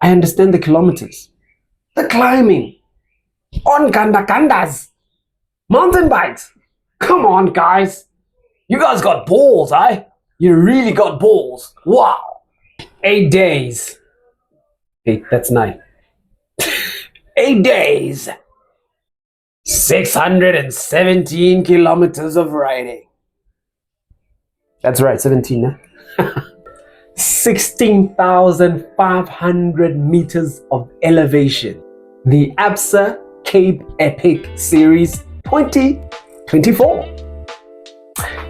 I understand the kilometers, the climbing, on gandas, mountain bikes. Come on, guys. You guys got balls, eh? You really got balls. Wow. 8 days. Hey, that's 9. 8 days. 617 kilometers of riding. That's right, 17, eh? 16,500 meters of elevation. The ABSA Cape Epic Series 2024.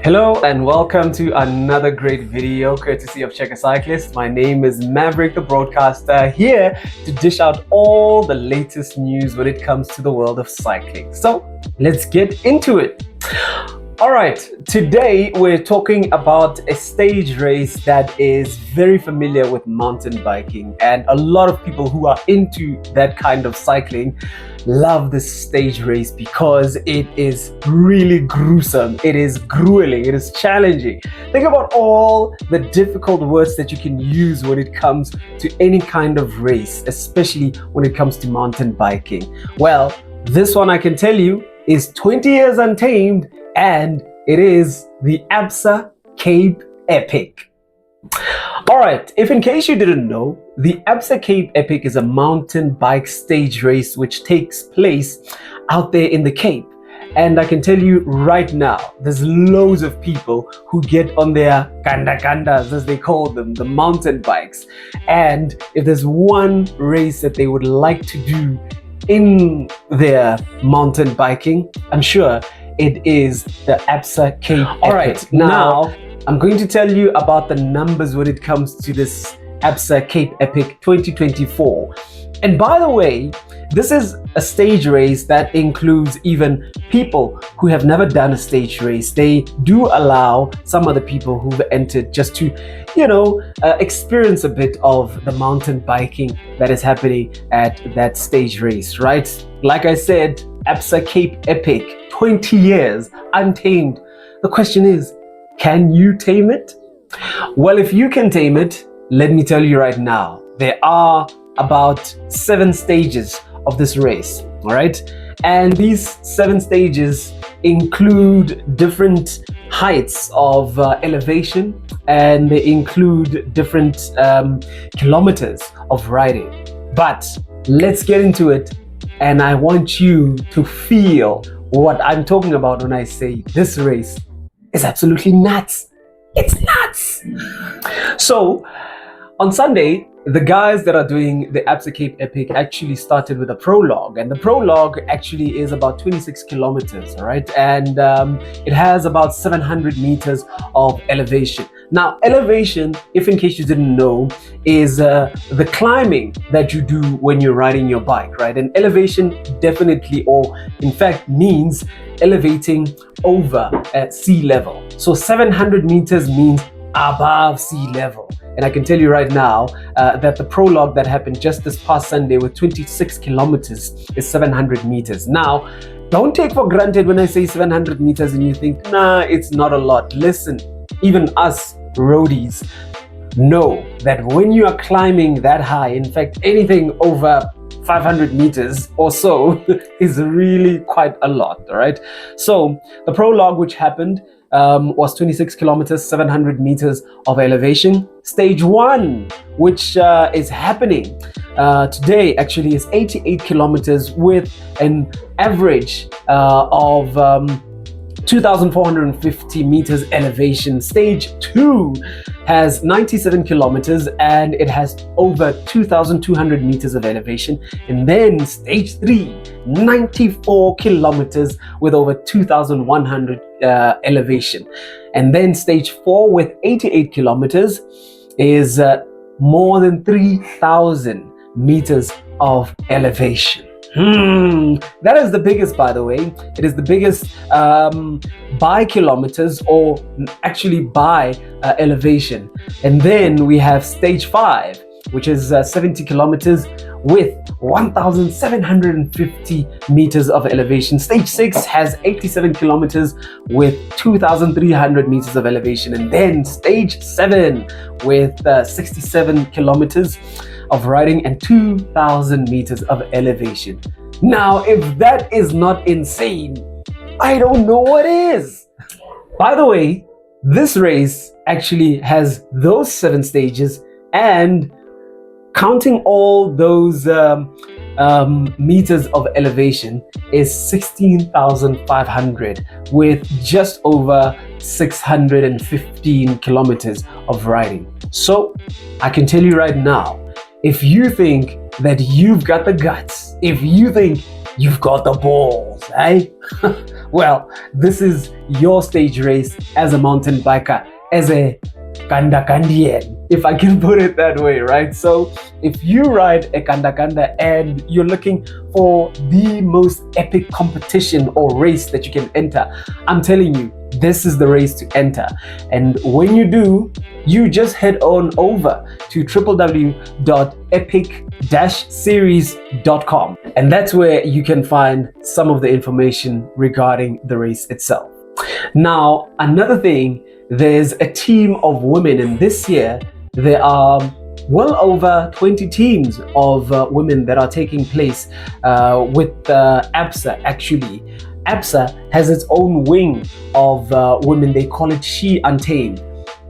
Hello and welcome to another great video courtesy of Checker Cyclist. My name is Maverick the Broadcaster, here to dish out all the latest news when it comes to the world of cycling. So let's get into it. All right, today we're talking about a stage race that is very familiar with mountain biking, and a lot of people who are into that kind of cycling love this stage race because it is really gruesome, it is grueling, it is challenging. Think about all the difficult words that you can use when it comes to any kind of race, especially when it comes to mountain biking. Well, this one I can tell you is 20 years untamed, and it is the ABSA Cape Epic. All right, if in case you didn't know, the ABSA Cape Epic is a mountain bike stage race which takes place out there in the Cape. And I can tell you right now, there's loads of people who get on their gandas, as they call them, the mountain bikes. And if there's one race that they would like to do in their mountain biking, I'm sure it is the ABSA Cape Epic. All right, now I'm going to tell you about the numbers when it comes to this ABSA Cape Epic 2024. And by the way, this is a stage race that includes even people who have never done a stage race. They do allow some of the people who've entered just to, experience a bit of the mountain biking that is happening at that stage race, right? Like I said, ABSA Cape Epic, 20 years untamed. The question is, can you tame it? Well, if you can tame it, let me tell you right now, there are about 7 stages of this race, all right? And these 7 stages include different heights of elevation, and they include different kilometers of riding. But let's get into it, and I want you to feel what I'm talking about when I say this race is absolutely nuts. It's nuts. So on Sunday, the guys that are doing the ABSA Cape Epic actually started with a prologue, and the prologue actually is about 26 kilometers, all right? And it has about 700 meters of elevation. Now, elevation, if in case you didn't know, is the climbing that you do when you're riding your bike, right? And elevation definitely, or in fact, means elevating over at sea level. So 700 meters means above sea level. And I can tell you right now that the prologue that happened just this past Sunday with 26 kilometers is 700 meters. Now, don't take for granted when I say 700 meters and you think, nah, it's not a lot. Listen, even us roadies know that when you are climbing that high, in fact, anything over 500 meters or so is really quite a lot, all right? So the prologue which happened was 26 kilometers, 700 meters of elevation. Stage 1, which is happening today, actually is 88 kilometers with an average of 2,450 meters elevation. Stage 2 has 97 kilometers and it has over 2,200 meters of elevation. And then stage 3, 94 kilometers with over 2,100 elevation. And then stage 4 with 88 kilometers is more than 3,000 meters of elevation. That is the biggest, by the way. It is the biggest by kilometers, or actually by elevation. And then we have stage 5, which is 70 kilometers with 1,750 meters of elevation. Stage 6 has 87 kilometers with 2,300 meters of elevation. And then stage 7 with 67 kilometers of riding and 2,000 meters of elevation. Now, if that is not insane, I don't know what is. By the way, this race actually has those 7 stages, and counting all those meters of elevation is 16,500 with just over 615 kilometers of riding. So I can tell you right now, if you think that you've got the guts, if you think you've got the balls, eh? Well, this is your stage race as a mountain biker, as a Kandakandian, if I can put it that way, right? So if you ride a Kanda and you're looking for the most epic competition or race that you can enter, I'm telling you, this is the race to enter. And when you do, you just head on over to www.epic-series.com, and that's where you can find some of the information regarding the race itself. Now, another thing, there's a team of women, and this year there are well over 20 teams of women that are taking place with ABSA. Actually, ABSA has its own wing of women. They call it She Untamed.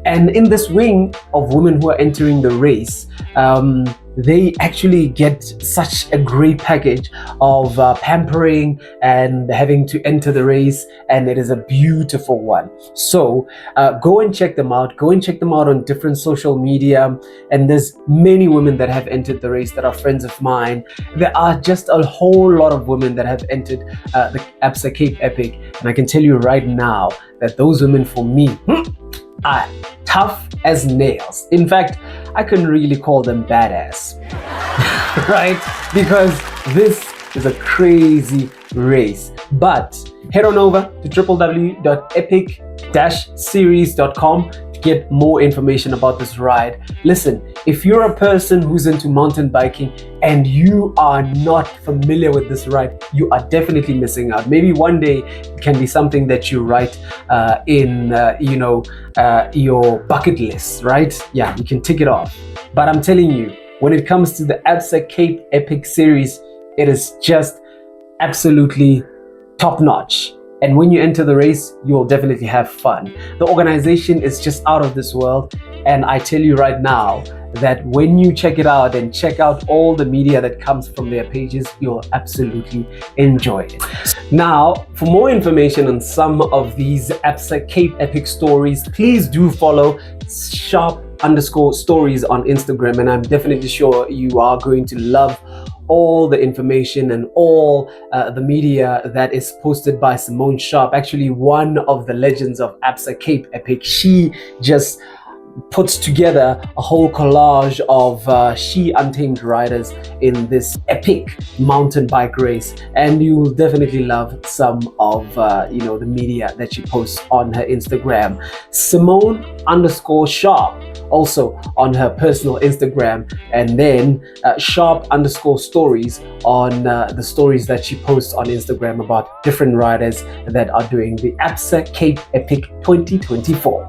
And in this wing of women who are entering the race, they actually get such a great package of pampering and having to enter the race, and it is a beautiful one. So go and check them out. Go and check them out on different social media, and there's many women that have entered the race that are friends of mine. There are just a whole lot of women that have entered the ABSA Cape Epic, and I can tell you right now that those women, for me, are tough as nails. In fact, I couldn't really call them badass, right? Because this is a crazy race. But head on over to www.epic-series.com to get more information about this ride. Listen, if you're a person who's into mountain biking and you are not familiar with this ride, you are definitely missing out. Maybe one day it can be something that you write in your bucket list, right? Yeah, you can tick it off. But I'm telling you, when it comes to the ABSA Cape Epic series, it is just absolutely top notch. And when you enter the race, you will definitely have fun. The organization is just out of this world. And I tell you right now that when you check it out and check out all the media that comes from their pages, you'll absolutely enjoy it. Now, for more information on some of these ABSA Cape Epic stories, please do follow _stories on Instagram. And I'm definitely sure you are going to love all the information and all the media that is posted by Simone Sharp, actually one of the legends of ABSA Cape Epic. She just puts together a whole collage of She Untamed riders in this epic mountain bike race, and you will definitely love some of the media that she posts on her Instagram. Simone_Sharp also on her personal Instagram, and then Sharp_stories on the stories that she posts on Instagram about different riders that are doing the ABSA Cape Epic 2024.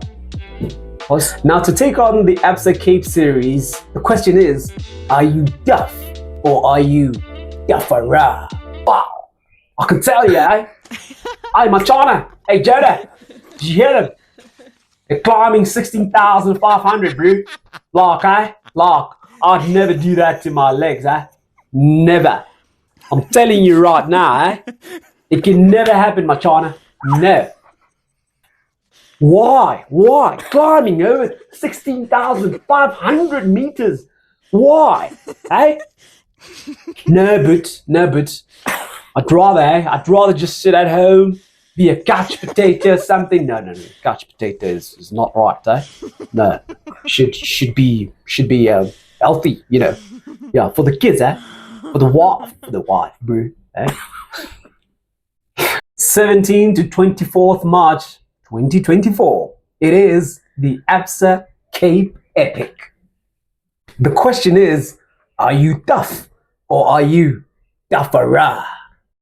Now, to take on the ABSA Cape series, the question is, are you duff or are you duffera? Wow, I can tell you, eh? Hey, Machana, hey, Joda, did you hear them? They're climbing 16,500, bro. Like, eh? Like, I'd never do that to my legs, eh? Never. I'm telling you right now, eh? It can never happen, Machana. No. Why? Why? Climbing over 16,500 meters. Why? Hey? No, but I'd rather just sit at home, be a couch potato or something. No. Couch potato is not right, eh? No. Should be healthy, you know. Yeah, for the kids, eh? For the wife, bro. Eh? 17 to 24th March 2024. It is the ABSA Cape Epic. The question is, are you tough or are you duffera?